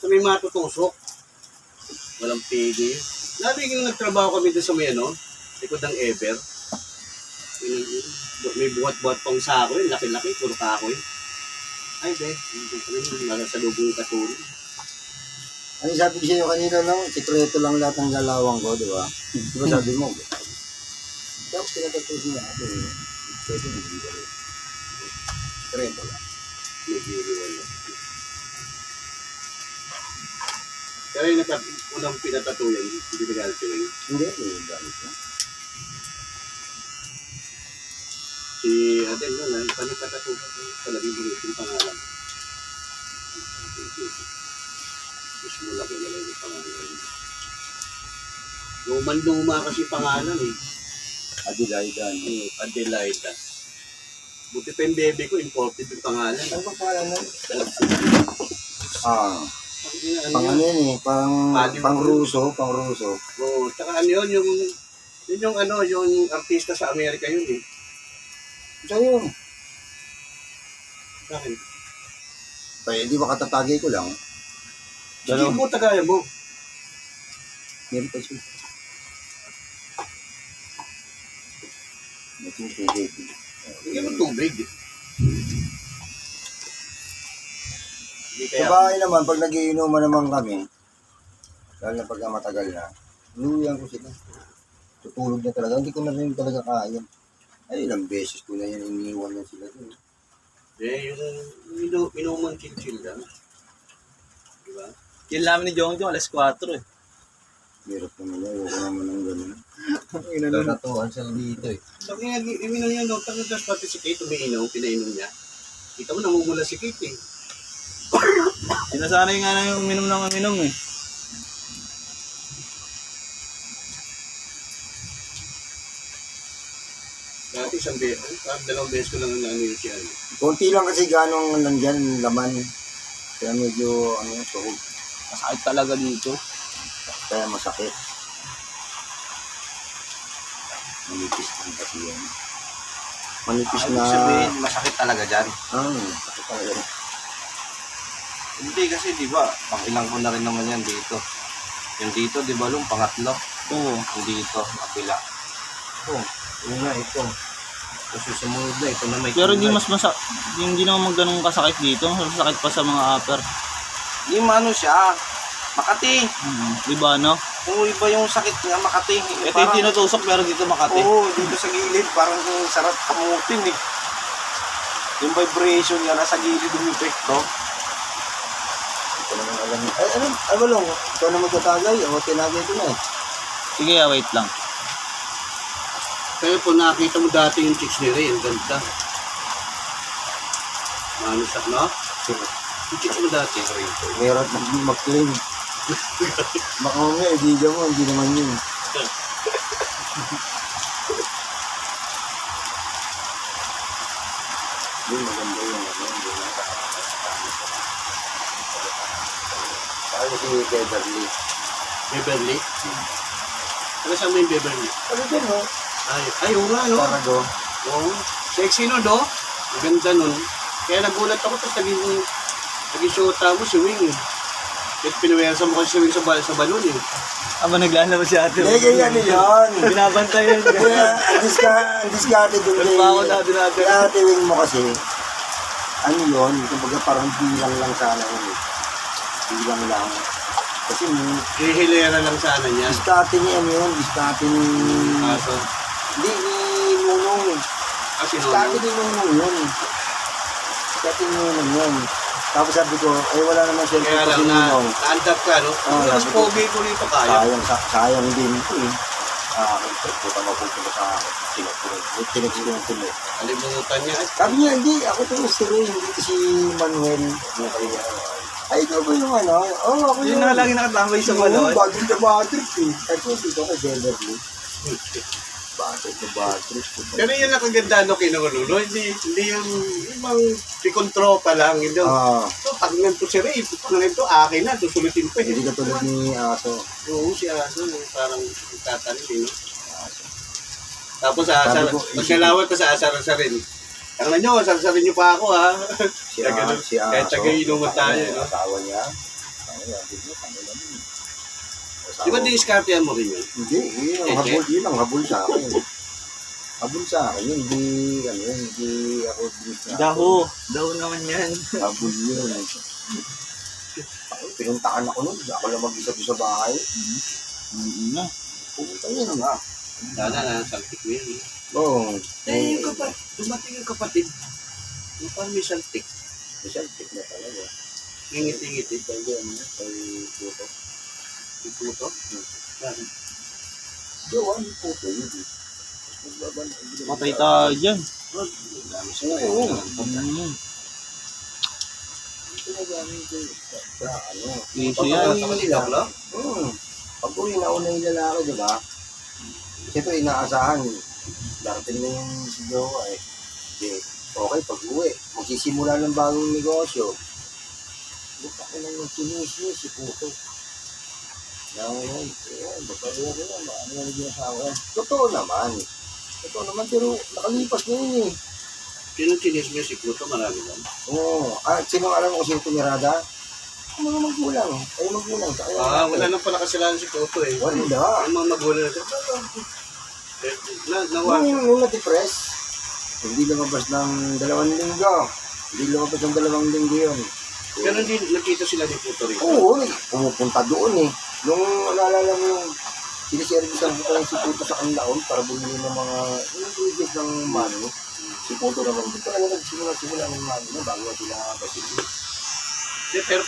Sa may matutusok. Walang pigil. Lagi yung nagtrabaho kami doon sa may likod ng Ever. May buhat-buhat pang sako yun. Laki-laki, puro kahoy. Ay, hindi ko rin. Nakasalubong katulong. Ano sabi ko sa'yo kanina lang, sikreto lang lahat ng galawang ko, di ba? Di ba sabi mo? Tapos pinatatos niya ako eh. Pwede mo hindi rin. Sikreto lang. Nag-iiwan. Pero yung unang pinatatuyan, hindi nagalit yun. Hindi, galit na. Si Adel na, panipatatuyan talagang bulit yung pangalan. Mas mula ko nila yung pangalan. Luman-luma kasi pangalan eh. Adelaida. Adelaida. Buti pa yung bebe ko, imported yung pangalan. Ano ba pangalan nun? Pang ano yun eh, pang Ruso, pang Ruso. Oo, tsaka ano yun, yung artista sa Amerika yun eh. Saan yun? Bakit? Pwede ba katatagay ko lang? Sige mo, tagayan mo. Meron pa siya. Matutugay. Hindi mo tubig. Sa bahay naman, pag nagiinuman naman kami, lalo na pagka matagal na, luyan ko sila. Tutulog na talaga. Hindi ko na rin talaga kaya. Ay, ilang beses ko na yan, iniwan na sila doon. Yung inuman chill lang. Diba? Kill namin ni Jongjong, alas 4 eh. Hirap naman yan. Huwag ko naman ng gano'n. Natatuhan siya dito eh. So, kaya iminom niya, tapos pati si Kate umiinom, pinainom niya. Kita mo, namumula si Kate eh. Sinasanay nga na yung uminom ng uminom eh. Dati isang beses, dalawang beses ko lang yun siya. Konti lang kasi ganong nandyan laman. Kaya medyo, tuhog. Masakit talaga dito. Kaya masakit. Manipis lang kasi yan. Manipis na... Sabihin, masakit talaga dyan. Masakit talaga. Hindi kasi di ba, pang ilang ko na rin naman yan dito. Yung dito, di ba, pangatlo. Oo. Yung dito, kapila. Ito. Yun nga, ito. Kasi sumunod na, ito na may Pero hindi kulay. hindi naman ganun kasakit dito. Masakit pa sa mga upper. Hindi maano siya, Makati. Di ba no? Oo, iba yung sakit niya, Makati. Ito yung tinutusok pero dito Makati. Oo, dito sa gilid, parang yung sarap kamutin eh. Yung vibration niya, nasa gilid yung epekto. Ito naman alam niya. Ay, balong. Ikaw na magtatagay. O, tinagay ko na eh. Sige, wait lang. Kaya po nakita mo dati yung chicks ni Ray, ang ganda. Manusak, no? Yung chicks mo dati. Meron mag-claim. Baka mamaya, ibigyan mo. Hindi naman yun. Yun, maganda yun. Saka si Beverly. Beverly? Ano saan mo yung Beverly? Ano din, no? Ay, oo nga, no? Tarago. Oo. Sexy no, do? Maganda nun. Kaya nagulat ako, tapos naging shota mo, si Wing. Kahit pinuwersa mo kasi si Wing sa balon eh. Aba naglalabas si ate. Hindi, ganyan yun. Binabantay yun. Kaya, ang diskarte doon Ano ba ako dati natin? kay Ate Wing mo kasi, ano yun, kumbaga parang bilang lang sana yun eh. Bilang lang. Kasi Hihilera lang sana niya. diskarte niya ano yun, diskarte ni... Kaso, Hindi, ni Nunong. kasi Diskarte ni Nunong yun. Diskarte ni Nunong yun. Tapos sabi ko, wala naman siya kaya kasi lang na, Nunong. na-adapt ka, no? Oo, Mas sabi ko. pogi ko rito kaya. Sayang din ito eh. Kita mapupunta sa akin. Tinext ko ng tuloy. Kalimutan niya. Sabi niya, hindi. Ako to si Ray, hindi si Manuel. Ay, ikaw ba yung ano? Oo, ako Yun na lagi nakatambay sa balon. Bagay na Batrix eh. At yun, dito kay Beverly. Bagay na Batrix. Pero yun ang kaganda no kinukulo. Hindi yung ibang pikontropa lang. Hindi. So, tangan to si Ray. Tangan to, akin na. Susulitin pa eh. Hindi ka tulad ni Aso. Oo, si Aso. Parang tatanin. Tapos sa asar. Pagkalawat pa sa asar-asar rin. Tangan nyo, asar-asarin nyo pa ako ha. Si Aso. Kahit tagay-inuman tayo. No? Asawa niya. Sabi mo, kanila din. Di ba diniskartehan mo rin yun? Hindi, yun ang habol sa akin. Habol sa akin, hindi ako Daho naman yan. habol yun. Pinuntahan ako nun, ako lang mag-isa doon sa bahay. Na. Pumunta yun nga. Sana na, saltik mo yun. Oo. Eh, yung kapatid, dumating yung kapatid. Yung parang may saltik. Masyaltik na talaga. Yung ngiti-ngiti. Dahil yan, kay Puto. Yung puto. Jowa, yung Puto yun. Patay tayo dyan. Dami siya. Oo. Pinagamit ko sa ano. Iso Pag yan. uwi nila, pag uwi na una yung lalaki, di ba? Siyempre, inaasahan. Darating na yung si Jowa eh. Okay, pag uwi, magsisimula ng bagong negosyo. Buka ko lang yung sinis si Puto. Baka yun, ano yung ginasawa? Totoo naman, pero nakalipas na yun eh. Sino chinis mo si Puto? Marami lang. Oo. Sino alam mo kung sino tumirada? Ang mga magulang. Ay, magulang. Wala nang pala kasalanan si Puto eh. Wala. Yung mga magulang natin. Nawa. Nung na-depress, hindi lumabas ng 2 linggo. Hindi lumabas ng 2 linggo yun. Pero hindi nakita sila ni Puto rin. Oo, pumupunta doon eh. Nung naalala mo yung siniservice ang buka lang si Puto sa kanlaon para bumili ng mga ingredients ng mano. Si Puto naman dito talaga nagsimula ng mano bago sila kasi. Pero